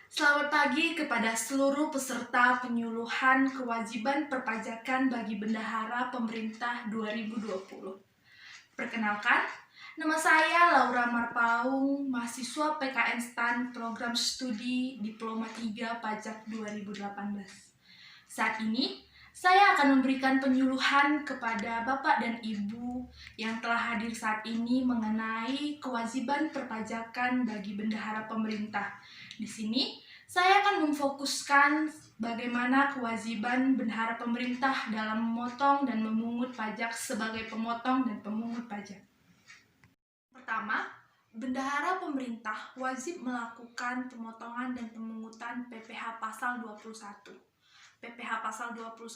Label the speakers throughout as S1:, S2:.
S1: Selamat pagi kepada seluruh peserta penyuluhan kewajiban perpajakan bagi bendahara pemerintah 2020. Perkenalkan, nama saya Laura Marpaung, mahasiswa PKN STAN Program Studi Diploma 3 Pajak 2018. Saat ini, saya akan memberikan penyuluhan kepada Bapak dan Ibu yang telah hadir saat ini mengenai kewajiban perpajakan bagi bendahara pemerintah. Di sini, saya akan memfokuskan bagaimana kewajiban bendahara pemerintah dalam memotong dan memungut pajak sebagai pemotong dan pemungut pajak. Pertama, bendahara pemerintah wajib melakukan pemotongan dan pemungutan PPh pasal 21. PPh pasal 21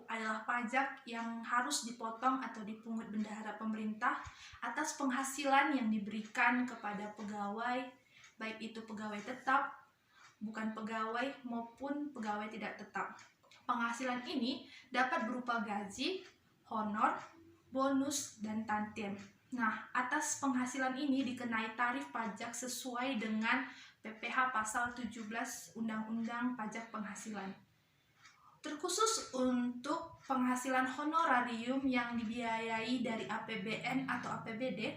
S1: adalah pajak yang harus dipotong atau dipungut bendahara pemerintah atas penghasilan yang diberikan kepada pegawai, baik itu pegawai tetap, bukan pegawai maupun pegawai tidak tetap. Penghasilan ini dapat berupa gaji, honor, bonus, dan tantiem. Nah, atas penghasilan ini dikenai tarif pajak sesuai dengan PPh pasal 17 Undang-Undang Pajak Penghasilan. Terkhusus untuk penghasilan honorarium yang dibiayai dari APBN atau APBD,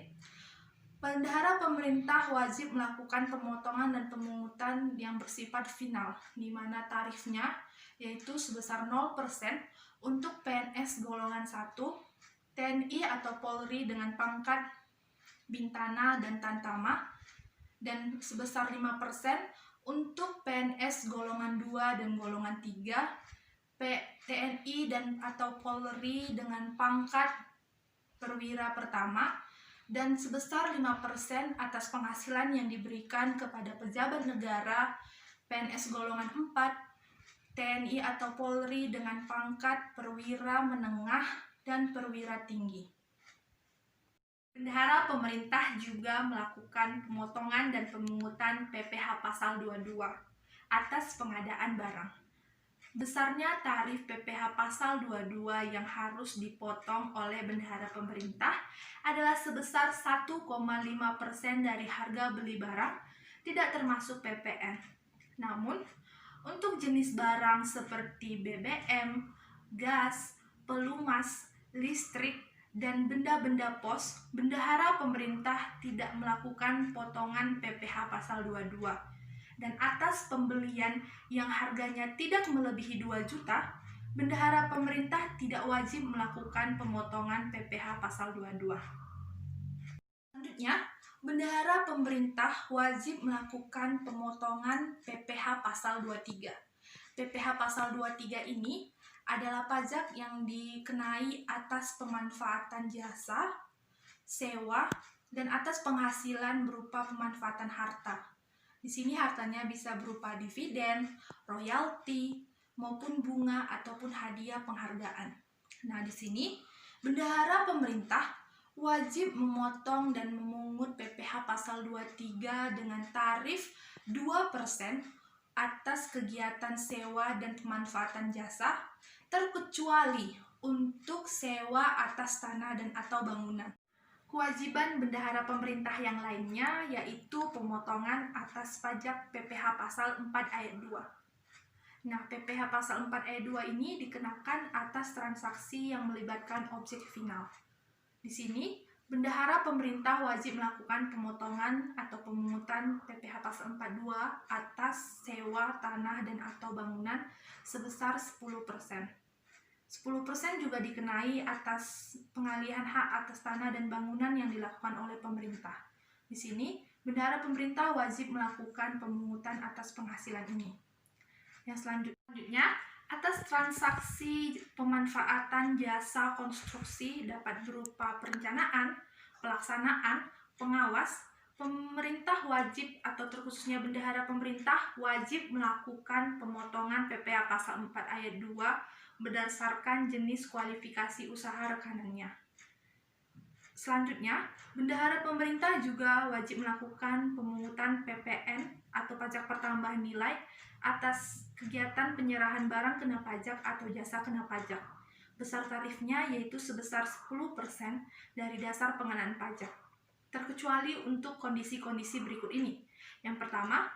S1: bendahara pemerintah wajib melakukan pemotongan dan pemungutan yang bersifat final, di mana tarifnya yaitu sebesar 0% untuk PNS golongan 1, TNI atau Polri dengan pangkat Bintana dan Tantama, dan sebesar 5% untuk PNS golongan 2 dan golongan 3, TNI dan atau Polri dengan pangkat perwira pertama, dan sebesar 5% atas penghasilan yang diberikan kepada pejabat negara, PNS golongan 4, TNI atau Polri dengan pangkat perwira menengah dan perwira tinggi. Bendahara pemerintah juga melakukan pemotongan dan pemungutan PPh pasal 22 atas pengadaan barang. Besarnya tarif PPh pasal 22 yang harus dipotong oleh bendahara pemerintah adalah sebesar 1,5% dari harga beli barang, tidak termasuk PPN. Namun, untuk jenis barang seperti BBM, gas, pelumas, listrik, dan benda-benda pos, bendahara pemerintah tidak melakukan potongan PPh pasal 22. Dan atas pembelian yang harganya tidak melebihi 2 juta, bendahara pemerintah tidak wajib melakukan pemotongan PPh pasal 22. Selanjutnya, bendahara pemerintah wajib melakukan pemotongan PPh pasal 23. PPh pasal 23 ini adalah pajak yang dikenai atas pemanfaatan jasa, sewa, dan atas penghasilan berupa pemanfaatan harta. Di sini hartanya bisa berupa dividen, royalti, maupun bunga ataupun hadiah penghargaan. Nah, di sini bendahara pemerintah wajib memotong dan memungut PPh pasal 23 dengan tarif 2% atas kegiatan sewa dan pemanfaatan jasa, terkecuali untuk sewa atas tanah dan atau bangunan. Kewajiban bendahara pemerintah yang lainnya yaitu pemotongan atas pajak PPh pasal 4 ayat 2. Nah, PPh pasal 4 ayat 2 ini dikenakan atas transaksi yang melibatkan objek final. Di sini, bendahara pemerintah wajib melakukan pemotongan atau pemungutan PPh pasal 42 atas sewa tanah dan atau bangunan sebesar 10%. 10% juga dikenai atas pengalihan hak atas tanah dan bangunan yang dilakukan oleh pemerintah. Di sini, bendahara pemerintah wajib melakukan pemungutan atas penghasilan ini. Yang selanjutnya, atas transaksi pemanfaatan jasa konstruksi dapat berupa perencanaan, pelaksanaan, pengawas, pemerintah wajib atau terkhususnya bendahara pemerintah wajib melakukan pemotongan PPh pasal 4 ayat 2 berdasarkan jenis kualifikasi usaha rekanannya. Selanjutnya, bendahara pemerintah juga wajib melakukan pemungutan PPN atau pajak pertambahan nilai atas kegiatan penyerahan barang kena pajak atau jasa kena pajak. Besar tarifnya yaitu sebesar 10% dari dasar pengenaan pajak, terkecuali untuk kondisi-kondisi berikut ini. Yang pertama,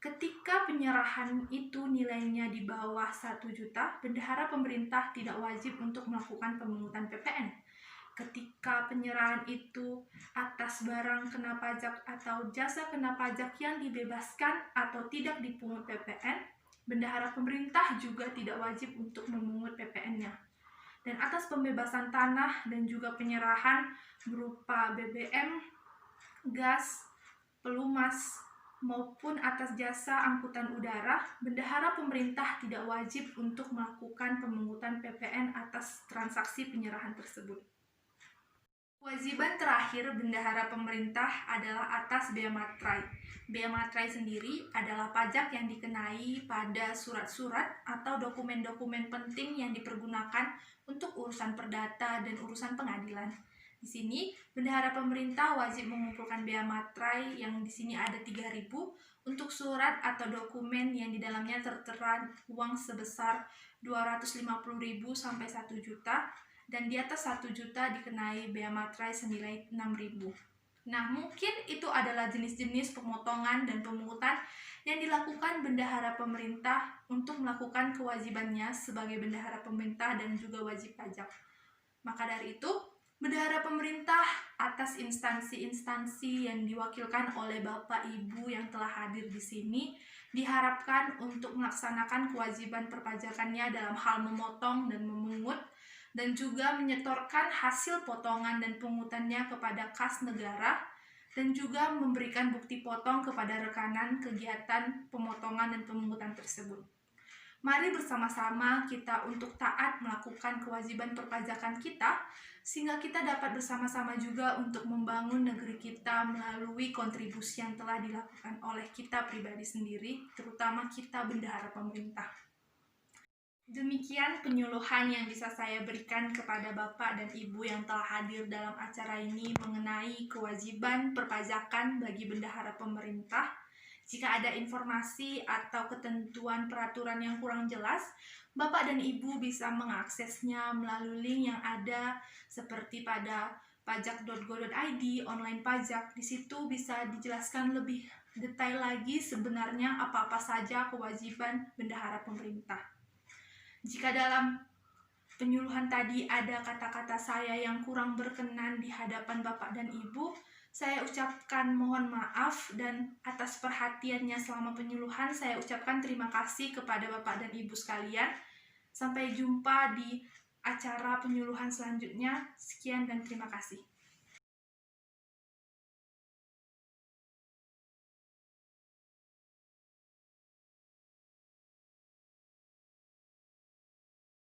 S1: Ketika penyerahan itu nilainya di bawah 1 juta, bendahara pemerintah tidak wajib untuk melakukan pemungutan PPN. Ketika penyerahan itu atas barang kena pajak atau jasa kena pajak yang dibebaskan atau tidak dipungut PPN, bendahara pemerintah juga tidak wajib untuk memungut PPN-nya. Dan atas pembebasan tanah dan juga penyerahan berupa BBM, gas, pelumas, maupun atas jasa angkutan udara, bendahara pemerintah tidak wajib untuk melakukan pemungutan PPN atas transaksi penyerahan tersebut. Kewajiban terakhir bendahara pemerintah adalah atas bea materai. Bea materai sendiri adalah pajak yang dikenai pada surat-surat atau dokumen-dokumen penting yang dipergunakan untuk urusan perdata dan urusan pengadilan. Di sini, bendahara pemerintah wajib mengumpulkan bea materai yang di sini ada 3.000 untuk surat atau dokumen yang di dalamnya tertera uang sebesar 250.000 sampai 1 juta, dan di atas 1 juta dikenai bea materai senilai 6.000. Nah, mungkin itu adalah jenis-jenis pemotongan dan pemungutan yang dilakukan bendahara pemerintah untuk melakukan kewajibannya sebagai bendahara pemerintah dan juga wajib pajak. Maka dari itu, bendahara pemerintah atas instansi-instansi yang diwakilkan oleh Bapak Ibu yang telah hadir di sini diharapkan untuk melaksanakan kewajiban perpajakannya dalam hal memotong dan memungut, dan juga menyetorkan hasil potongan dan pungutannya kepada kas negara, dan juga memberikan bukti potong kepada rekanan kegiatan pemotongan dan pemungutan tersebut. Mari bersama-sama kita untuk taat melakukan kewajiban perpajakan kita, sehingga kita dapat bersama-sama juga untuk membangun negeri kita melalui kontribusi yang telah dilakukan oleh kita pribadi sendiri, terutama kita bendahara pemerintah. Demikian penyuluhan yang bisa saya berikan kepada Bapak dan Ibu yang telah hadir dalam acara ini mengenai kewajiban perpajakan bagi bendahara pemerintah. Jika ada informasi atau ketentuan peraturan yang kurang jelas, Bapak dan Ibu bisa mengaksesnya melalui link yang ada seperti pada pajak.go.id, online pajak. Di situ bisa dijelaskan lebih detail lagi sebenarnya apa-apa saja kewajiban bendahara pemerintah. Jika dalam penyuluhan tadi ada kata-kata saya yang kurang berkenan di hadapan Bapak dan Ibu, saya ucapkan mohon maaf, dan atas perhatiannya selama penyuluhan saya ucapkan terima kasih kepada Bapak dan Ibu sekalian. Sampai jumpa di acara penyuluhan selanjutnya. Sekian dan terima kasih.